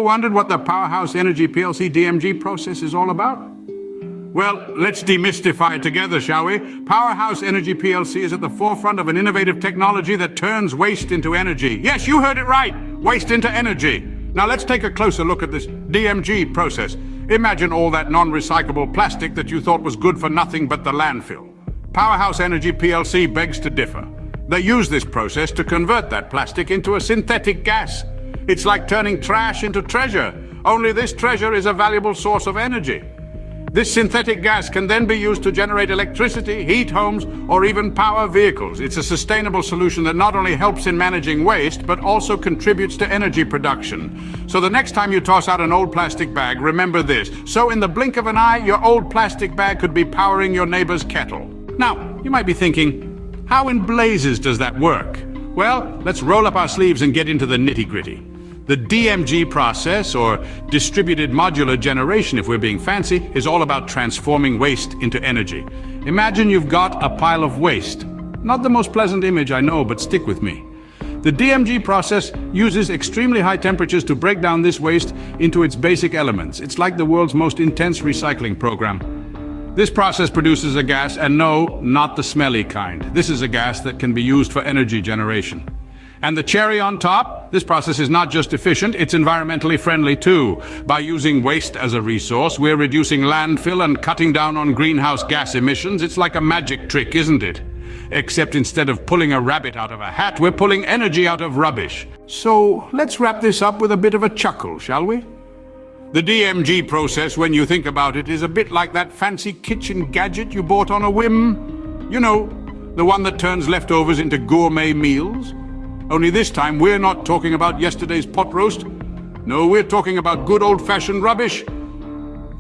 wondered what the Powerhouse Energy PLC DMG process is all about? Well, let's demystify it together, shall we? Powerhouse Energy PLC is at the forefront of an innovative technology that turns waste into energy. Yes, you heard it right, waste into energy. Now let's take a closer look at this DMG process. Imagine all that non-recyclable plastic that you thought was good for nothing but the landfill. Powerhouse Energy PLC begs to differ. They use this process to convert that plastic into a synthetic gas. It's like turning trash into treasure, only this treasure is a valuable source of energy. This synthetic gas can then be used to generate electricity, heat homes, or even power vehicles. It's a sustainable solution that not only helps in managing waste, but also contributes to energy production. So the next time you toss out an old plastic bag, remember this. So in the blink of an eye, your old plastic bag could be powering your neighbor's kettle. Now, you might be thinking, how in blazes does that work? Well, let's roll up our sleeves and get into the nitty-gritty. The DMG process, or distributed modular generation if we're being fancy, is all about transforming waste into energy. Imagine you've got a pile of waste. Not the most pleasant image, I know, but stick with me. The DMG process uses extremely high temperatures to break down this waste into its basic elements. It's like the world's most intense recycling program. This process produces a gas, and no, not the smelly kind. This is a gas that can be used for energy generation. And the cherry on top, this process is not just efficient, it's environmentally friendly too. By using waste as a resource, we're reducing landfill and cutting down on greenhouse gas emissions. It's like a magic trick, isn't it? Except instead of pulling a rabbit out of a hat, we're pulling energy out of rubbish. So let's wrap this up with a bit of a chuckle, shall we? The DMG process, when you think about it, is a bit like that fancy kitchen gadget you bought on a whim. You know, the one that turns leftovers into gourmet meals. Only this time, we're not talking about yesterday's pot roast. No, we're talking about good old-fashioned rubbish.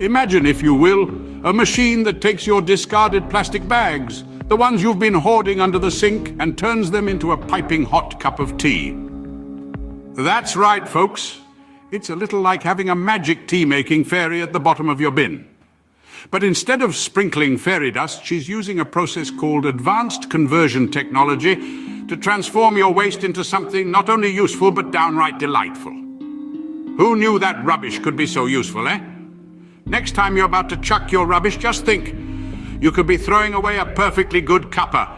Imagine, if you will, a machine that takes your discarded plastic bags, the ones you've been hoarding under the sink, and turns them into a piping hot cup of tea. That's right, folks. It's a little like having a magic tea-making fairy at the bottom of your bin. But instead of sprinkling fairy dust, she's using a process called advanced conversion technology to transform your waste into something not only useful, but downright delightful. Who knew that rubbish could be so useful, eh? Next time you're about to chuck your rubbish, just think. You could be throwing away a perfectly good cuppa,